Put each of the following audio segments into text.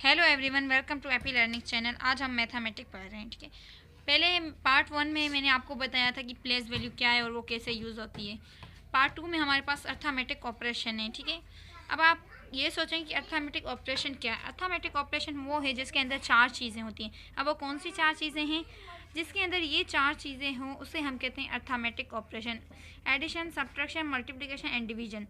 Hello everyone, welcome to AP learning channel. आज हम mathematics पढ़ रहे हैं। ठीक है, पहले पार्ट 1 में मैंने आपको बताया था कि प्लेस वैल्यू क्या है और वो कैसे यूज़ होती है। पार्ट 2 में हमारे पास अर्थमेटिक ऑपरेशन है। ठीक है, अब आप ये सोचें कि अर्थमेटिक ऑपरेशन क्या है। अर्थमेटिक ऑपरेशन वो है जिसके अंदर 4 चीज़ें होती हैं। अब वो कौन सी 4 चीज़ें हैं? जिसके अंदर ये 4 चीज़ें हों उसे हम कहते हैं arithmetic operation. Addition, subtraction, multiplication and division.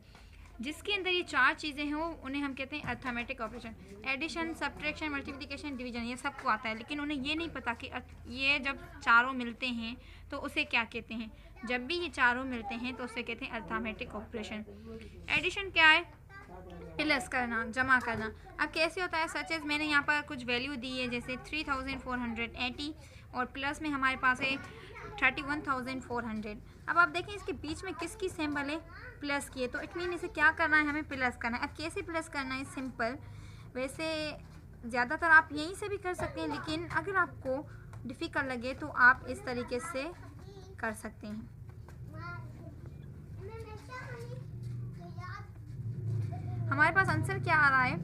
जिसके अंदर ये 4 चीज़ें हैं उन्हें हम कहते हैं arithmetic operation. Addition, subtraction, multiplication, division ये सबको आता है, लेकिन उन्हें ये नहीं पता कि ये जब चारों मिलते हैं तो उसे क्या कहते हैं। जब भी ये चारों मिलते हैं तो उसे कहते हैं अर्थमेटिक ऑपरेशन। एडिशन क्या है? प्लस करना, जमा करना। अब कैसे होता है? सच एज मैंने यहाँ पर कुछ वैल्यू दी है, जैसे 3480 और प्लस में हमारे पास है 31,400। अब आप देखें इसके बीच में किसकी सिंबल है? प्लस की है, तो इट मीन इसे क्या करना है? हमें प्लस करना है। अब कैसे प्लस करना है? सिंपल। वैसे ज़्यादातर आप यहीं से भी कर सकते हैं, लेकिन अगर आपको डिफ़िकल्ट लगे तो आप इस तरीके से कर सकते हैं। हमारे पास आंसर क्या आ रहा है?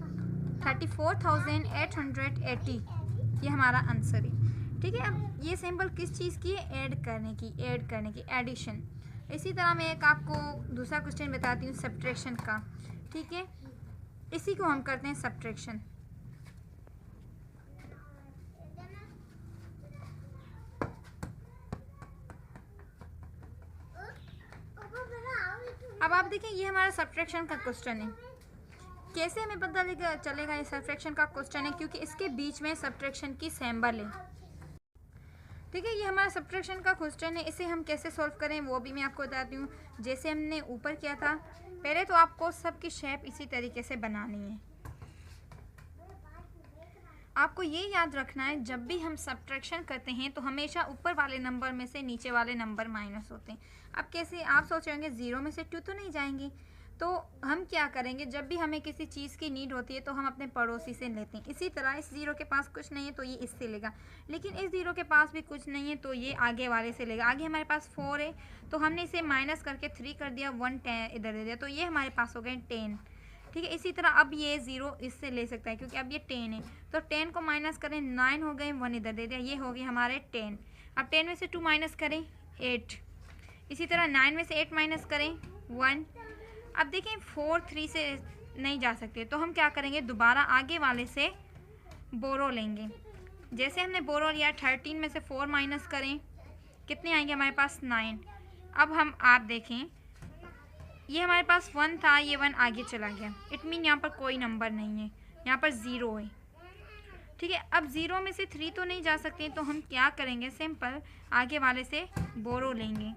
34,880 ये हमारा आंसर है। ठीक है, अब ये सिंबल किस चीज़ की है? ऐड करने की, एडिशन। इसी तरह मैं एक आपको दूसरा क्वेश्चन बताती हूँ सब्ट्रैक्शन का। ठीक है, इसी को हम करते हैं सब्ट्रैक्शन। अब आप देखिए ये हमारा सब्ट्रैक्शन का क्वेश्चन है। कैसे हमें पता चलेगा ये सब्ट्रैक्शन का क्वेश्चन है? क्योंकि इसके बीच में सब्ट्रैक्शन की सिंबल है। ठीक है, ये हमारा सब्ट्रैक्शन का क्वेश्चन है। इसे हम कैसे सॉल्व करें वो भी मैं आपको बताती हूँ। जैसे हमने ऊपर किया था, पहले तो आपको सबकी शेप इसी तरीके से बनानी है। आपको ये याद रखना है, जब भी हम सब्ट्रैक्शन करते हैं तो हमेशा ऊपर वाले नंबर में से नीचे वाले नंबर माइनस होते हैं। अब कैसे? आप सोचेंगे 0 में से 2 तो नहीं जाएंगी, तो हम क्या करेंगे? जब भी हमें किसी चीज़ की नीड होती है तो हम अपने पड़ोसी से लेते हैं। इसी तरह इस 0 के पास कुछ नहीं है तो ये इससे लेगा, लेकिन इस 0 के पास भी कुछ नहीं है तो ये आगे वाले से लेगा। आगे हमारे पास 4 है तो हमने इसे माइनस करके 3 कर दिया, 1 इधर दे दिया, तो ये हमारे पास हो गए 10। ठीक है, इसी तरह अब ये 0 इससे ले सकता है क्योंकि अब ये 10 है, तो 10 को माइनस करें, 9 हो गए, 1 इधर दे दिया, ये हो गए हमारे 10। अब 10 में से 2 माइनस करें, 8। इसी तरह 9 में से 8 माइनस करें, 1। अब देखें 4 3 से नहीं जा सकते, तो हम क्या करेंगे? दोबारा आगे वाले से बोरो लेंगे। जैसे हमने बोरो लिया, 13 में से 4 माइनस करें, कितने आएंगे हमारे पास? 9। अब हम आप देखें ये हमारे पास 1 था, ये 1 आगे चला गया, इट मीन यहाँ पर कोई नंबर नहीं है, यहाँ पर 0 है। ठीक है, अब 0 में से 3 तो नहीं जा सकते, तो हम क्या करेंगे? सिंपल आगे वाले से बोरो लेंगे।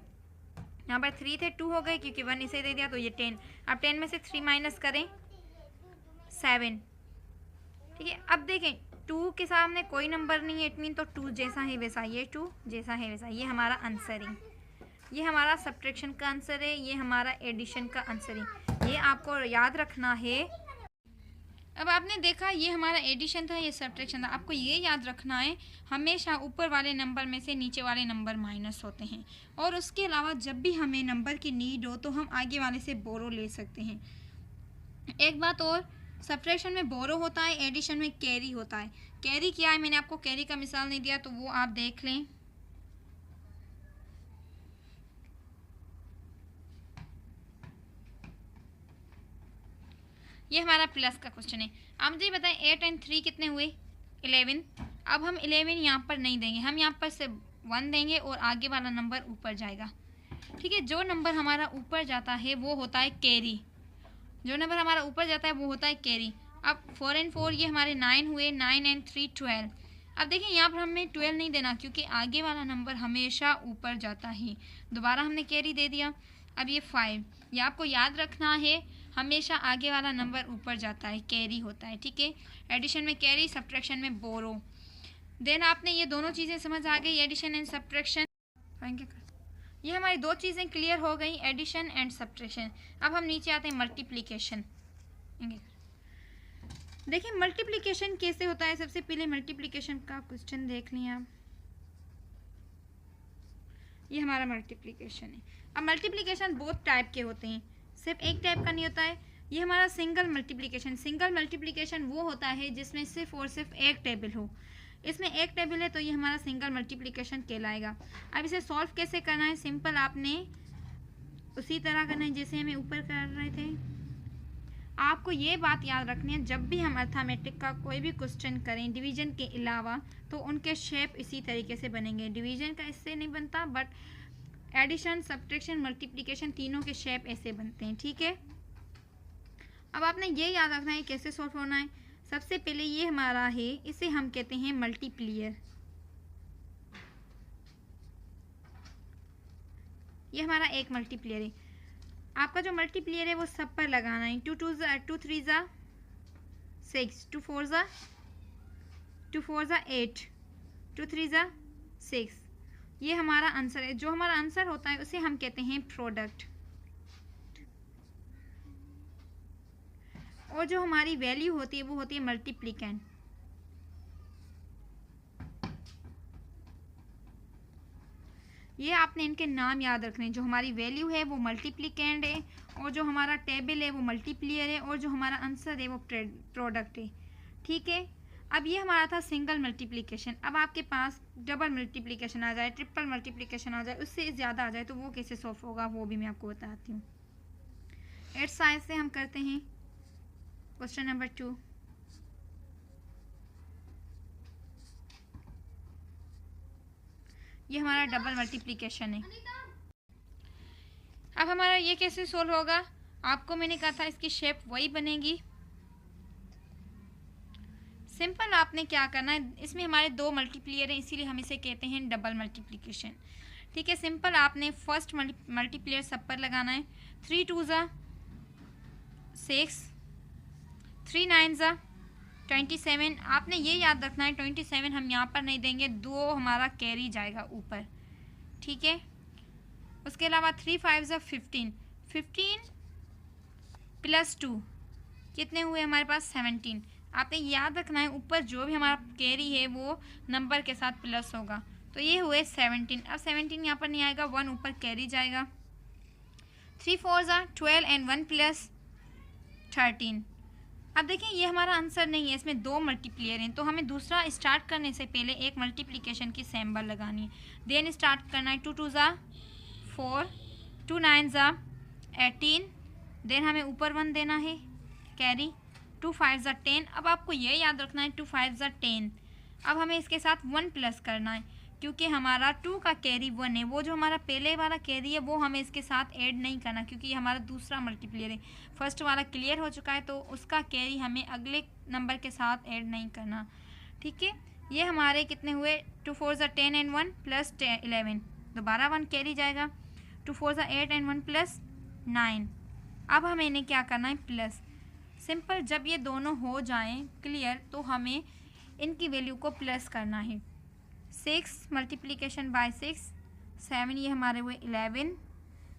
यहाँ पर 3 थे, 2 हो गए क्योंकि 1 इसे दे दिया, तो ये 10। अब 10 में से 3 माइनस करें, 7। ठीक है, अब देखें 2 के सामने कोई नंबर नहीं है, इट मीन तो 2 जैसा है वैसा, ये 2 जैसा है वैसा, ये हमारा आंसर है। ये हमारा सब्ट्रैक्शन का आंसर है, ये हमारा एडिशन का आंसर है, ये आपको याद रखना है। अब आपने देखा ये हमारा एडिशन था, ये सब्ट्रैक्शन था। आपको ये याद रखना है हमेशा ऊपर वाले नंबर में से नीचे वाले नंबर माइनस होते हैं, और उसके अलावा जब भी हमें नंबर की नीड हो तो हम आगे वाले से बोरो ले सकते हैं। एक बात और, सब्ट्रैक्शन में बोरो होता है, एडिशन में कैरी होता है। कैरी क्या है? मैंने आपको कैरी का मिसाल नहीं दिया तो वो आप देख लें। ये हमारा प्लस का क्वेश्चन है। आप मुझे बताएं 8 और 3 कितने हुए? 11। अब हम 11 यहाँ पर नहीं देंगे, हम यहाँ पर से 1 देंगे और आगे वाला नंबर ऊपर जाएगा। ठीक है, जो नंबर हमारा ऊपर जाता है वो होता है कैरी। जो नंबर हमारा ऊपर जाता है वो होता है कैरी। अब 4 और 4 ये हमारे 9 हुए, 9 और 3 12। अब देखिए यहाँ पर हमें 12 नहीं देना क्योंकि आगे वाला नंबर हमेशा ऊपर जाता है, दोबारा हमने कैरी दे दिया। अब ये 5, ये आपको याद रखना है, हमेशा आगे वाला नंबर ऊपर जाता है, कैरी होता है। ठीक है, एडिशन में कैरी, सब्ट्रैक्शन में बोरो। देन आपने ये दोनों चीज़ें समझ आ गई, एडिशन एंड सब्ट्रैक्शन। ये हमारी दो चीज़ें क्लियर हो गई, एडिशन एंड सब्ट्रैक्शन। अब हम नीचे आते हैं मल्टीप्लिकेशन। देखिए मल्टीप्लिकेशन कैसे होता है। सबसे पहले मल्टीप्लिकेशन का क्वेश्चन देख लें आप। ये हमारा मल्टीप्लिकेशन है। अब मल्टीप्लिकेशन बहुत टाइप के होते हैं, सिर्फ एक टाइप का नहीं होता है। ये हमारा सिंगल मल्टीप्लिकेशन वो होता है जिसमें सिर्फ और सिर्फ एक टेबल हो। इसमें एक टेबल है तो ये हमारा सिंगल मल्टीप्लिकेशन कहलाएगा। अब इसे सॉल्व कैसे करना है, सिंपल आपने उसी तरह करना है जैसे हमें ऊपर कर रहे थे। आपको ये बात याद रखनी है, जब भी हम अर्थमेटिक का कोई भी क्वेश्चन करें डिवीजन के अलावा तो उनके शेप इसी तरीके से बनेंगे। डिवीजन का इससे नहीं बनता, बट एडिशन, सब्ट्रैक्शन, मल्टीप्लिकेशन तीनों के शेप ऐसे बनते हैं। ठीक है, अब आपने ये याद रखना है कैसे सॉल्व होना है। सबसे पहले ये हमारा है, इसे हम कहते हैं मल्टीप्लियर। ये हमारा एक मल्टीप्लियर है। आपका जो मल्टीप्लियर है वो सब पर लगाना है। 2 3 ज़ा 6, 2 4 ज़ा 8, 2 3 ज़ा 6। ये हमारा आंसर है। जो हमारा आंसर होता है उसे हम कहते हैं प्रोडक्ट, और जो हमारी वैल्यू होती है वो होती है मल्टीप्लिकेंट। ये आपने इनके नाम याद रखने हैं। जो हमारी वैल्यू है वो मल्टीप्लिकेंट है, और जो हमारा टेबल है वो मल्टीप्लियर है, और जो हमारा आंसर है वो प्रोडक्ट है। ठीक है, अब ये हमारा था सिंगल मल्टीप्लिकेशन। अब आपके पास डबल मल्टीप्लिकेशन आ जाए, ट्रिपल मल्टीप्लिकेशन आ जाए, उससे ज़्यादा आ जाए तो वो कैसे सॉल्व होगा वो भी मैं आपको बताती हूँ। 8 साइज से हम करते हैं क्वेश्चन नंबर 2। ये हमारा डबल मल्टीप्लिकेशन है। अब हमारा ये कैसे सोल्व होगा, आपको मैंने कहा था इसकी शेप वही बनेगी। सिंपल आपने क्या करना है, इसमें हमारे 2 मल्टीप्लियर हैं इसीलिए हम इसे कहते हैं डबल मल्टीप्लिकेशन। ठीक है, सिंपल आपने फर्स्ट मल्टीप्लियर सब पर लगाना है। 3 2 ज़ा 6, 3 9 ज़ा 27। आपने ये याद रखना है 27 हम यहाँ पर नहीं देंगे, 2 हमारा कैरी जाएगा ऊपर। ठीक है, उसके अलावा 3 5 ज़ा 15, 15 प्लस 2 कितने हुए हमारे पास 17। आपने याद रखना है ऊपर जो भी हमारा कैरी है वो नंबर के साथ प्लस होगा, तो ये हुए 17। अब 17 यहाँ पर नहीं आएगा, 1 ऊपर कैरी जाएगा। 3 4 ज़ा 12 एंड 1 प्लस 13। अब देखिए ये हमारा आंसर नहीं है, इसमें 2 मल्टीप्लियर हैं, तो हमें दूसरा स्टार्ट करने से पहले एक मल्टीप्लिकेशन की सिंबल लगानी है। देन स्टार्ट करना है 2 2 ज़ा 4, 2 9 ज़ा 18। देन हमें ऊपर 1 देना है कैरी, 2 5 ज़ा 10। अब आपको ये याद रखना है 2 5 ज़ा 10। अब हमें इसके साथ 1 प्लस करना है, क्योंकि हमारा 2 का कैरी 1 है। वो जो हमारा पहले वाला कैरी है वो हमें इसके साथ ऐड नहीं करना, क्योंकि ये हमारा दूसरा मल्टीप्लियर है। फर्स्ट वाला क्लियर हो चुका है तो उसका कैरी हमें अगले नंबर के साथ ऐड नहीं करना। ठीक है, ये हमारे कितने हुए, 2 4 ज़ा 10 एंड 1 प्लस 11। दोबारा 1 कैरी जाएगा, 2 4 ज़ा 8 एंड 1 प्लस 9। अब हमें इन्हें क्या करना है प्लस। सिंपल जब ये दोनों हो जाएं क्लियर तो हमें इनकी वैल्यू को प्लस करना है। 6 मल्टीप्लिकेशन बाय 6 7, ये हमारे हुए 11।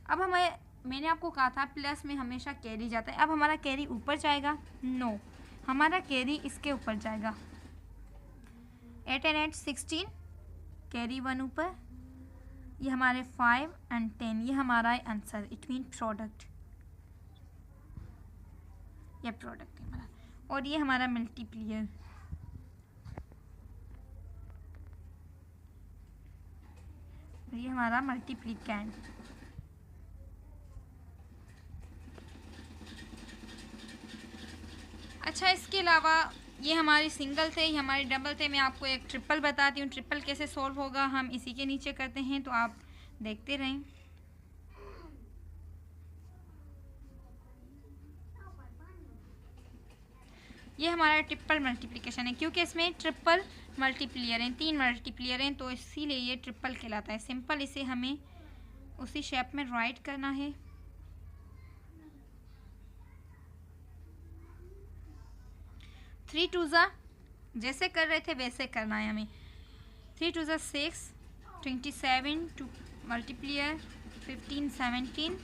अब हमें, मैंने आपको कहा था प्लस में हमेशा कैरी जाता है। अब हमारा कैरी ऊपर जाएगा, नो हमारा कैरी इसके ऊपर जाएगा। 8 एंड 8 16, कैरी 1 ऊपर। ये हमारे 5 एंड 10, ये हमारा आंसर, इट मीन प्रोडक्ट। ये प्रोडक्ट है हमारा, और ये हमारा मल्टीप्लियर। ये हमारा मल्टीप्लिकेंट। अच्छा, इसके अलावा ये हमारी सिंगल थे, ये हमारे डबल थे। मैं आपको एक ट्रिपल बताती हूँ, ट्रिपल कैसे सॉल्व होगा हम इसी के नीचे करते हैं, तो आप देखते रहें। ये हमारा ट्रिपल मल्टीप्लिकेशन है, क्योंकि इसमें ट्रिपल मल्टीप्लियर हैं, 3 मल्टीप्लियर हैं, तो इसीलिए ये ट्रिपल कहलाता है। सिंपल इसे हमें उसी शेप में राइट करना है। थ्री 2 ज़ा जैसे कर रहे थे वैसे करना है हमें। 3 2 ज़ा 6, 27 2 मल्टीप्लियर 15 17।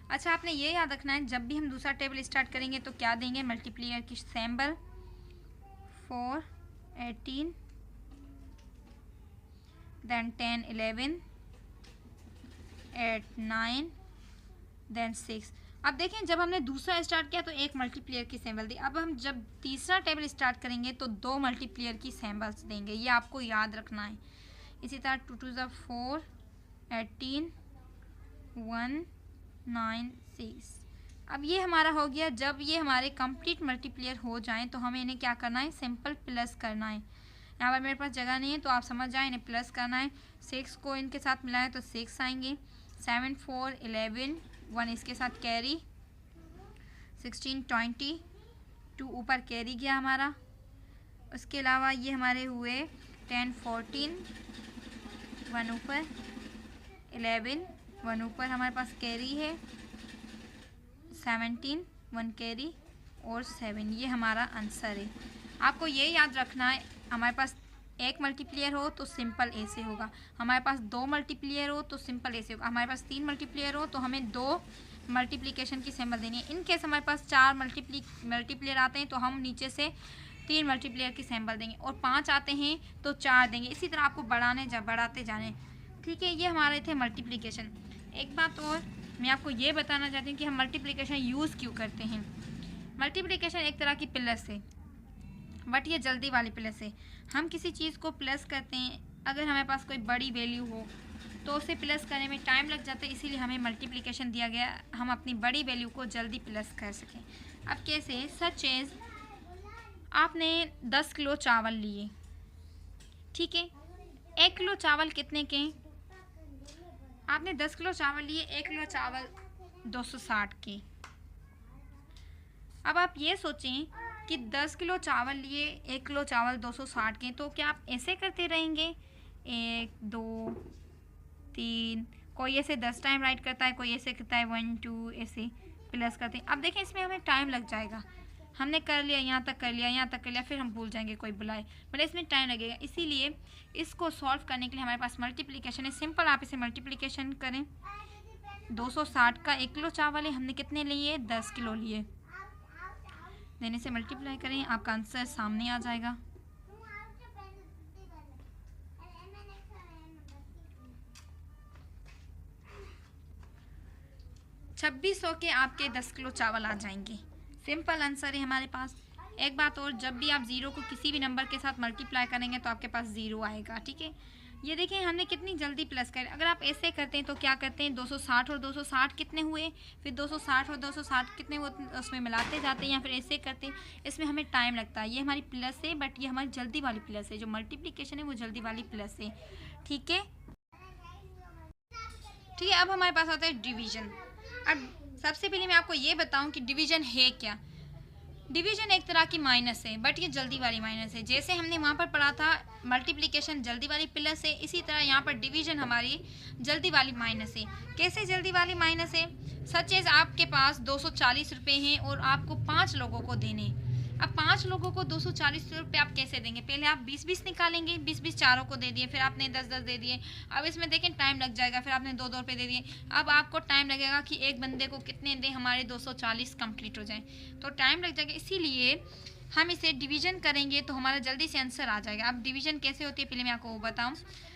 अच्छा, आपने ये याद रखना है जब भी हम दूसरा टेबल स्टार्ट करेंगे तो क्या देंगे, मल्टीप्लियर की सिंबल। 4 18 then 10 11, 8 9, then 6। अब देखें जब हमने दूसरा स्टार्ट किया तो एक मल्टीप्लियर की सिंबल दी। अब हम जब तीसरा टेबल स्टार्ट करेंगे तो दो मल्टीप्लियर की सिंबल्स देंगे, ये आपको याद रखना है। इसी तरह 2 2 ज़ा 4, 18, 1 9 6। अब ये हमारा हो गया। जब ये हमारे कंप्लीट मल्टीप्लियर हो जाएं तो हमें इन्हें क्या करना है, सिंपल प्लस करना है। यहाँ पर मेरे पास जगह नहीं है तो आप समझ जाएं, इन्हें प्लस करना है। 6 को इनके साथ मिलाएं तो 6 आएंगे। 7 4 11, 1 इसके साथ कैरी, 16 20, 2 ऊपर कैरी गया हमारा। उसके अलावा ये हमारे हुए 10 14, 1 ऊपर, 11 1 ऊपर हमारे पास कैरी है, 17 1 कैरी और 7। ये हमारा आंसर है। आपको ये याद रखना है, हमारे पास एक मल्टीप्लियर हो तो सिंपल ए से होगा, हमारे पास दो मल्टीप्लियर हो तो सिंपल ए से होगा, हमारे पास तीन मल्टीप्लियर हो तो हमें दो मल्टीप्लिकेशन की सिंबल देनी है। इन केस हमारे पास चार मल्टीप्लियर आते हैं तो हम नीचे से तीन मल्टीप्लियर की सिंबल देंगे, और 5 आते हैं तो 4 देंगे। इसी तरह आपको बढ़ाते जाने। ठीक है, ये हमारे थे मल्टीप्लिकेशन। एक बात और मैं आपको ये बताना चाहती हूँ कि हम मल्टीप्लिकेशन यूज़ क्यों करते हैं। मल्टीप्लिकेशन एक तरह की प्लस है, बट ये जल्दी वाली प्लस है। हम किसी चीज़ को प्लस करते हैं, अगर हमारे पास कोई बड़ी वैल्यू हो तो उसे प्लस करने में टाइम लग जाता है, इसीलिए हमें मल्टीप्लिकेशन दिया गया, हम अपनी बड़ी वैल्यू को जल्दी प्लस कर सकें। अब कैसे, सच एज आपने 10 किलो चावल लिए, ठीक है, 1 किलो चावल कितने के, आपने 10 किलो चावल लिए, 1 किलो चावल 260 के। अब आप ये सोचें कि 10 किलो चावल लिए, 1 किलो चावल 260 के, तो क्या आप ऐसे करते रहेंगे 1 2 3, कोई ऐसे 10 टाइम राइट करता है, कोई ऐसे करता है 1 2, ऐसे प्लस करते हैं। अब देखें इसमें हमें टाइम लग जाएगा, हमने कर लिया, यहाँ तक कर लिया, यहाँ तक कर लिया, फिर हम भूल जाएंगे कोई बुलाए, मतलब इसमें टाइम लगेगा। इसीलिए इसको सॉल्व करने के लिए हमारे पास मल्टीप्लिकेशन है। सिंपल आप इसे मल्टीप्लिकेशन करें। 260 का 1 किलो चावल है, हमने कितने लिए, 10 किलो लिए, देने से मल्टीप्लाई करें, आपका आंसर सामने आ जाएगा। छब्बीस सौ के आपके 10 किलो चावल आ जाएंगे। सिंपल आंसर है हमारे पास। एक बात और, जब भी आप ज़ीरो को किसी भी नंबर के साथ मल्टीप्लाई करेंगे तो आपके पास ज़ीरो आएगा। ठीक है, ये देखें हमने कितनी जल्दी प्लस कर। अगर आप ऐसे करते हैं तो क्या करते हैं, 260 और 260 कितने हुए, फिर 260 और 260 कितने हुए, उसमें मिलाते जाते हैं, या फिर ऐसे करते हैं। इसमें हमें टाइम लगता है। ये हमारी प्लस है, बट ये हमारी जल्दी वाली प्लस है। जो मल्टीप्लिकेशन है वो जल्दी वाली प्लस है। ठीक है, ठीक है। अब हमारे पास आता है डिवीजन। अब सबसे पहले मैं आपको ये बताऊं कि डिवीजन है क्या। डिवीजन एक तरह की माइनस है, बट ये जल्दी वाली माइनस है। जैसे हमने वहाँ पर पढ़ा था मल्टीप्लिकेशन जल्दी वाली प्लस है, इसी तरह यहाँ पर डिवीजन हमारी जल्दी वाली माइनस है। कैसे जल्दी वाली माइनस है, सच एज आपके पास 240 रुपये हैं और आपको 5 लोगों को देने। अब 5 लोगों को 240 रुपये आप कैसे देंगे, पहले आप 20-20 निकालेंगे, 20-20 चारों को दे दिए, फिर आपने 10-10 दे दिए। अब इसमें देखें टाइम लग जाएगा, फिर आपने 2-2 रुपये दे दिए। अब आपको टाइम लगेगा कि एक बंदे को कितने दें, हमारे 240 कंप्लीट हो जाए, तो टाइम लग जाएगा। इसीलिए हम इसे डिवीजन करेंगे तो हमारा जल्दी से आंसर आ जाएगा। अब डिवीजन कैसे होती है पहले मैं आपको वो बताऊँ।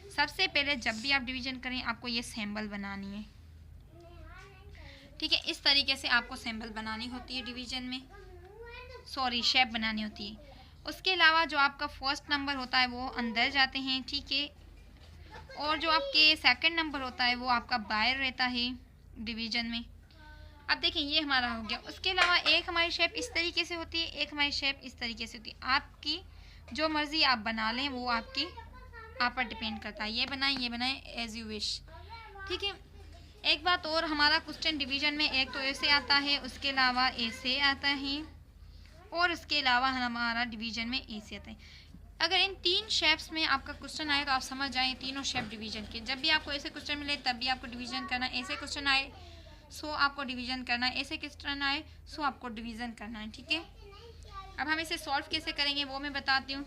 सबसे पहले जब भी आप डिवीजन करें आपको ये सिंबल बनानी है। ठीक है, इस तरीके से आपको सिंबल बनानी होती है डिवीजन में, सॉरी शेप बनानी होती है। उसके अलावा जो आपका फर्स्ट नंबर होता है वो अंदर जाते हैं, ठीक है, और जो आपके सेकंड नंबर होता है वो आपका बाहर रहता है डिवीजन में। अब देखें ये हमारा हो गया। उसके अलावा एक हमारी शेप इस तरीके से होती है, एक हमारी शेप इस तरीके से होती है। आपकी जो मर्ज़ी आप बना लें वो आपकी आप पर डिपेंड करता है। ये बनाएं एज यू विश। ठीक है, एक बात और, हमारा क्वेश्चन डिवीजन में एक तो ऐसे आता है, उसके अलावा ऐसे आता है, और उसके अलावा हमारा डिवीजन में ए से आता है। अगर इन 3 शेप्स में आपका क्वेश्चन आए तो आप समझ जाएं तीनों शेप डिवीजन के। जब भी आपको ऐसे क्वेश्चन मिले तब भी आपको डिवीजन करना है, ऐसे क्वेश्चन आए सो आपको डिवीजन करना है, ऐसे क्वेश्चन आए सो आपको डिवीजन करना है। ठीक है, अब हम इसे सॉल्व कैसे करेंगे वो मैं बताती हूँ।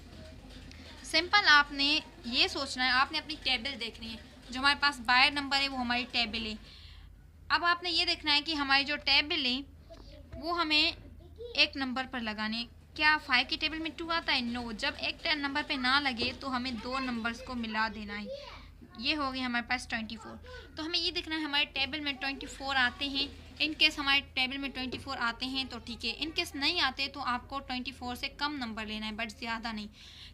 सिंपल आपने ये सोचना है, आपने अपनी टेबल देखनी है। जो हमारे पास बाहर नंबर है वो हमारी टेबल है। अब आपने ये देखना है कि हमारी जो टेबल है वो हमें एक नंबर पर लगाने। क्या 5 की टेबल में 2 आता है? नो। जब एक नंबर पे ना लगे तो हमें 2 नंबर्स को मिला देना है। ये हो गए हमारे पास 24। तो हमें ये देखना है हमारे टेबल में 24 आते हैं। इन केस हमारे टेबल में 24 आते हैं तो ठीक है, इन केस नहीं आते तो आपको 24 से कम नंबर लेना है, बट ज़्यादा नहीं।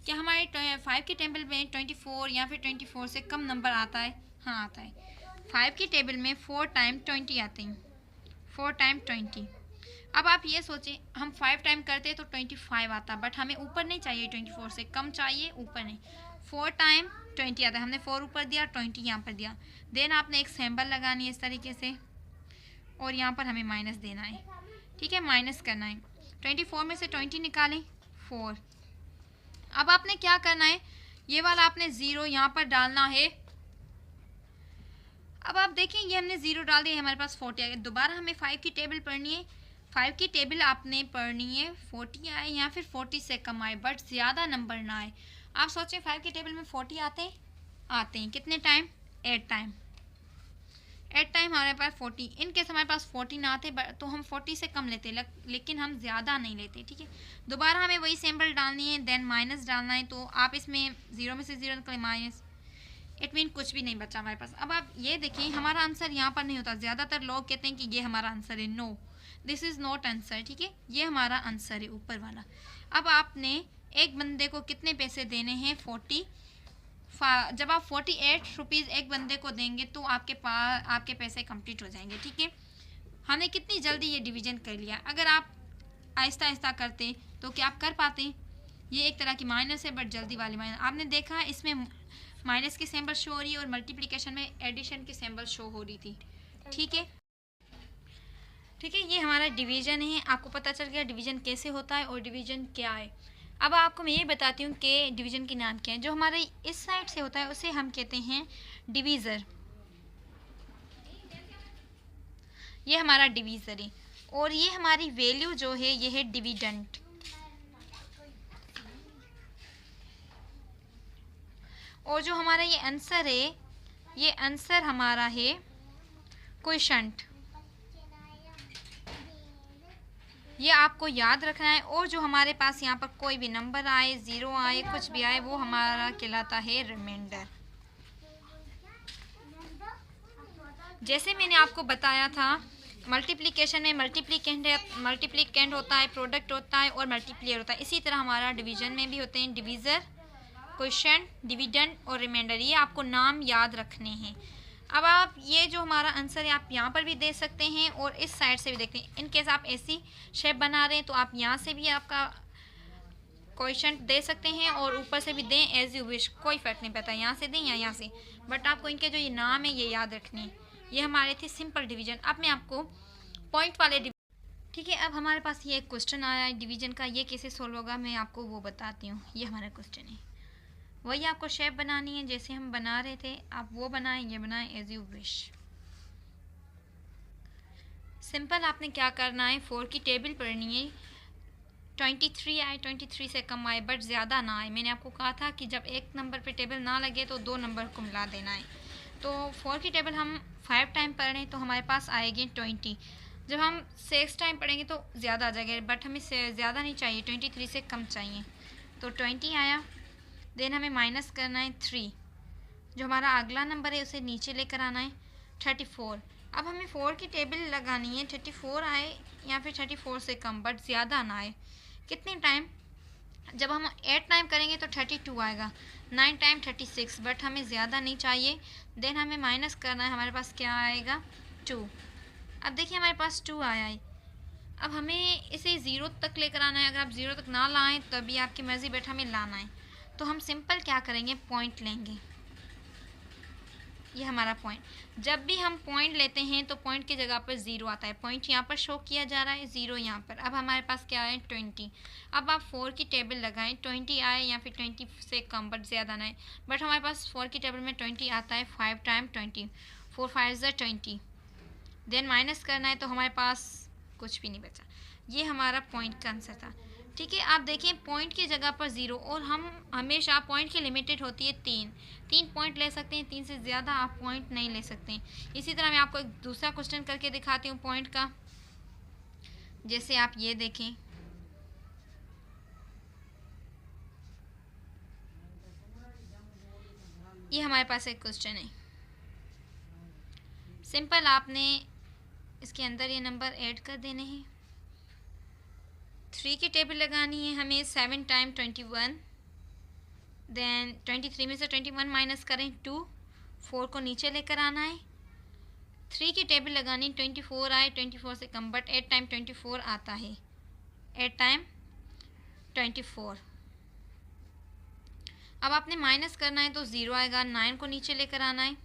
क्या हमारे 5 के टेबल में 24 या फिर 24 से कम नंबर आता है? हाँ आता है। 5 की टेबल में 4 टाइम 20 आते हैं, 4 टाइम 20। अब आप ये सोचें, हम 5 टाइम करते तो 25 आता, बट हमें ऊपर नहीं चाहिए, 24 से कम चाहिए, ऊपर नहीं। 4 टाइम 20 आता है, हमने 4 ऊपर दिया, 20 यहाँ पर दिया। देन आपने एक सिंबल लगानी है इस तरीके से, और यहाँ पर हमें माइनस देना है। ठीक है, माइनस करना है। 24 में से 20 निकालें, 4। अब आपने क्या करना है, ये वाला आपने 0 यहाँ पर डालना है। अब आप देखें, ये हमने 0 डाल दिया, हमारे पास 40 आ गया। दोबारा हमें 5 की टेबल पढ़नी है। 5 की टेबल आपने पढ़नी है 40 आए या फिर 40 से कम आए, बट ज़्यादा नंबर ना आए। आप सोचें 5 की टेबल में 40 आते हैं कितने टाइम? 8 टाइम। 8 टाइम हमारे पास 40। इन केस हमारे पास 40 ना आते तो हम 40 से कम लेते, लेकिन हम ज़्यादा नहीं लेते। ठीक है, दोबारा हमें वही सिंबल डालनी है, देन माइनस डालना है। तो आप इसमें 0 में से 0 निकले माइनस, इट मीन कुछ भी नहीं बचा हमारे पास। अब आप ये देखिए, हमारा आंसर यहाँ पर नहीं होता। ज़्यादातर लोग कहते हैं कि ये हमारा आंसर है। No, this is not answer. ठीक है, ये हमारा आंसर है ऊपर वाला। अब आपने एक बंदे को कितने पैसे देने हैं? 40। जब आप 48 रुपीज़ एक बंदे को देंगे तो आपके पैसे कंप्लीट हो जाएंगे। ठीक है, हमने कितनी जल्दी ये डिवीजन कर लिया। अगर आप आहिस्ता आहिस्ता करते तो क्या आप कर पाते? ये एक तरह की माइनस है, बट जल्दी वाली माइनस। आपने देखा इसमें माइनस की सिंबल शो हो रही है और मल्टीप्लिकेशन में एडिशन की सिंबल शो हो रही थी। ठीक है, ठीक है, ये हमारा डिवीज़न है। आपको पता चल गया डिवीज़न कैसे होता है और डिवीज़न क्या है। अब आपको मैं ये बताती हूँ कि डिवीज़न के नाम क्या है। जो हमारे इस साइड से होता है उसे हम कहते हैं डिवीज़र। ये हमारा डिवीज़र है। और ये हमारी वैल्यू जो है ये है डिविडेंड। और जो हमारा ये आंसर है, ये आंसर हमारा है क्वोशंट। ये आपको याद रखना है। और जो हमारे पास यहाँ पर कोई भी नंबर आए, 0 आए, कुछ भी आए, वो हमारा कहलाता है रिमाइंडर। जैसे मैंने आपको बताया था, मल्टीप्लिकेशन में मल्टीप्लिकेंड होता है, प्रोडक्ट होता है और मल्टीप्लियर होता है। इसी तरह हमारा डिवीज़न में भी होते हैं डिवीज़र, क्वोशंट, डिविडेंड और रिमाइंडर। ये आपको नाम याद रखने हैं। अब आप ये जो हमारा आंसर है आप यहाँ पर भी दे सकते हैं और इस साइड से भी देखते हैं। इन केस आप ऐसी शेप बना रहे हैं तो आप यहाँ से भी आपका क्वोशंट दे सकते हैं और ऊपर से भी दें, एज यू विश, कोई फ़र्क नहीं पड़ता, यहाँ से दें या यहाँ से। बट आपको इनके जो ये नाम है ये याद रखने हैं। ये हमारे थे सिंपल डिवीज़न। अब मैं आपको पॉइंट वाले ठीक है, अब हमारे पास ये एक क्वेश्चन आया है डिवीज़न का। ये कैसे सोल्व होगा मैं आपको वो बताती हूँ। ये हमारा क्वेश्चन है, वही आपको शेप बनानी है जैसे हम बना रहे थे। आप वो बनाएं, ये बनाएं, एज यू विश। सिंपल आपने क्या करना है, 4 की टेबल पढ़नी है। 23 आए, 23 से कम आए, बट ज़्यादा ना आए। मैंने आपको कहा था कि जब एक नंबर पे टेबल ना लगे तो 2 नंबर को मिला देना है। तो 4 की टेबल हम 5 टाइम पढ़ रहे हैं तो हमारे पास आएगी 20। जब हम 6 टाइम पढ़ेंगे तो ज़्यादा आ जाएगा, बट हमें ज़्यादा नहीं चाहिए, 23 से कम चाहिए। तो 20 आया। देन हमें माइनस करना है 3। जो हमारा अगला नंबर है उसे नीचे लेकर आना है 34। अब हमें 4 की टेबल लगानी है, 34 आए या फिर 34 से कम, बट ज़्यादा ना आए। कितने टाइम? जब हम 8 टाइम करेंगे तो 32 आएगा। 9 टाइम 36, बट हमें ज़्यादा नहीं चाहिए। देन हमें माइनस करना है, हमारे पास क्या आएगा? 2। अब देखिए हमारे पास 2 आया है। अब हमें इसे 0 तक लेकर आना है। अगर आप 0 तक ना लाएं तभी आपकी मर्ज़ी, बट हमें लाना है। तो हम सिंपल क्या करेंगे, पॉइंट लेंगे। ये हमारा पॉइंट। जब भी हम पॉइंट लेते हैं तो पॉइंट की जगह पर 0 आता है। पॉइंट यहाँ पर शो किया जा रहा है, 0 यहाँ पर। अब हमारे पास क्या है, 20। अब आप 4 की टेबल लगाएं, 20 आए या फिर 20 से कम, बट ज़्यादा ना आए। बट हमारे पास 4 की टेबल में 20 आता है। 5 टाइम 20, 4 5 20। देन माइनस करना है तो हमारे पास कुछ भी नहीं बचा। ये हमारा पॉइंट का आंसर था। ठीक है, आप देखिए पॉइंट की जगह पर 0, और हम हमेशा पॉइंट की लिमिटेड होती है 3 पॉइंट ले सकते हैं। 3 से ज़्यादा आप पॉइंट नहीं ले सकते हैं। इसी तरह मैं आपको एक दूसरा क्वेश्चन करके दिखाती हूँ पॉइंट का। जैसे आप ये देखें, ये हमारे पास एक क्वेश्चन है। सिंपल आपने इसके अंदर ये नंबर ऐड कर देने हैं। 3 की टेबल लगानी है हमें। 7 टाइम 21, देन 23 में से 21 माइनस करें 2, 4 को नीचे लेकर आना है। 3 की टेबल लगानी, 24 आए, 24 से कम, बट 8 टाइम 24 आता है। 8 टाइम 24। अब आपने माइनस करना है तो 0 आएगा। 9 को नीचे लेकर आना है।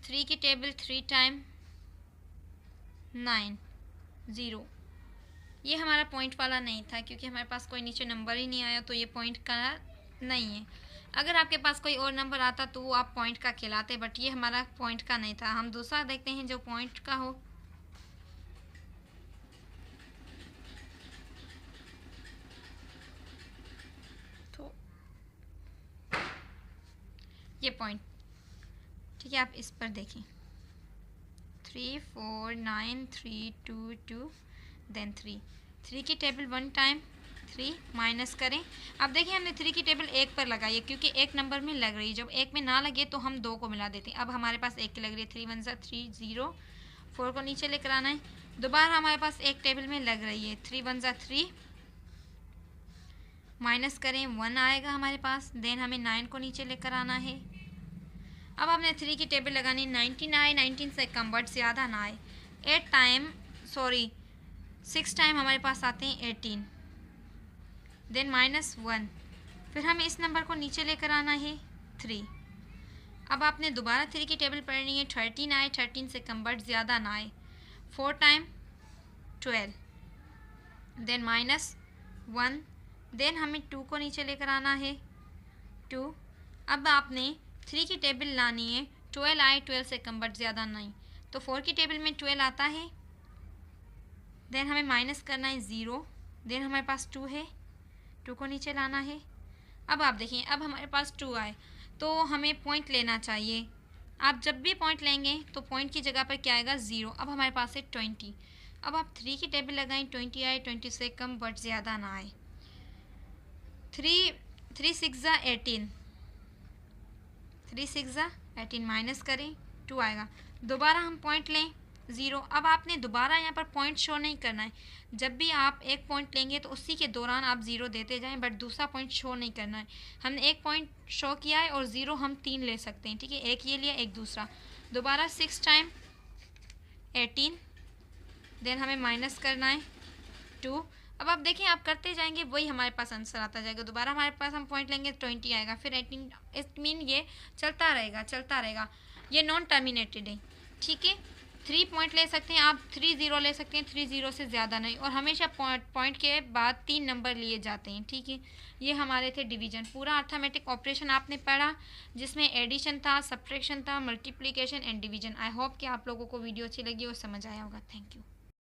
3 की टेबल 3 टाइम 9, 0। ये हमारा पॉइंट वाला नहीं था क्योंकि हमारे पास कोई नीचे नंबर ही नहीं आया, तो ये पॉइंट का नहीं है। अगर आपके पास कोई और नंबर आता तो वो आप पॉइंट का कहलाते, बट ये हमारा पॉइंट का नहीं था। हम दूसरा देखते हैं जो पॉइंट का हो। तो ये पॉइंट, ठीक है, आप इस पर देखें। 3 4 9 3 2 2 देन 3 की टेबल 1 टाइम 3 माइनस करें। अब देखिए हमने 3 की टेबल 1 पर लगाई है क्योंकि एक नंबर में लग रही है। जब एक में ना लगे तो हम 2 को मिला देते हैं। अब हमारे पास 1 की लग रही है। 3 1 3 0, 4 को नीचे लेकर आना है। दोबारा हमारे पास एक टेबल में लग रही है। 3 1 3 माइनस करें 1 आएगा हमारे पास। देन हमें 9 को नीचे लेकर आना है। अब आपने 3 की टेबल लगानी। 19 आए, 19 से कम बट ज़्यादा ना आए। 6 टाइम हमारे पास आते हैं 18, देन माइनस 1। फिर हमें इस नंबर को नीचे लेकर आना है 3। अब आपने दोबारा 3 की टेबल पढ़नी है। 13 आए, 13 से कम बट ज़्यादा ना आए। 4 टाइम 12, देन माइनस 1। देन हमें 2 को नीचे लेकर आना है 2। अब आपने 3 की टेबल लानी है। 12 आए, 12 से कम बट ज़्यादा नहीं, तो 4 की टेबल में 12 आता है। देन हमें माइनस करना है 0। देन हमारे पास 2 है, 2 को नीचे लाना है। अब आप देखिए, अब हमारे पास 2 आए तो हमें पॉइंट लेना चाहिए। आप जब भी पॉइंट लेंगे तो पॉइंट की जगह पर क्या आएगा? 0। अब हमारे पास है 20। अब आप 3 की टेबल लगाएं। 20 आए, 20 से कम बट ज़्यादा ना आए। 3 6 18, 3 6 18 माइनस करें 2 आएगा। दोबारा हम पॉइंट लें 0। अब आपने दोबारा यहाँ पर पॉइंट शो नहीं करना है। जब भी आप एक पॉइंट लेंगे तो उसी के दौरान आप 0 देते जाएं, बट दूसरा पॉइंट शो नहीं करना है। हमने एक पॉइंट शो किया है और 0 हम 3 ले सकते हैं, ठीक है। एक ये लिया, एक दूसरा। दोबारा 6 टाइम 18, देन हमें माइनस करना है 2। अब आप देखें, आप करते जाएंगे वही हमारे पास आंसर आता जाएगा। दोबारा हमारे पास हम पॉइंट लेंगे 20 आएगा, फिर 18। इट मीन ये चलता रहेगा। ये नॉन टर्मिनेटेड है, ठीक है। 3 पॉइंट ले सकते हैं आप, 3 0 ले सकते हैं, 3 0 से ज़्यादा नहीं। और हमेशा पॉइंट के बाद 3 नंबर लिए जाते हैं, ठीक है। ये हमारे थे डिवीजन। पूरा अर्थमेटिक ऑपरेशन आपने पढ़ा जिसमें एडिशन था, सब्ट्रैक्शन था, multiplication and division. I hope कि आप लोगों को वीडियो अच्छी लगी और समझ आया होगा। Thank you.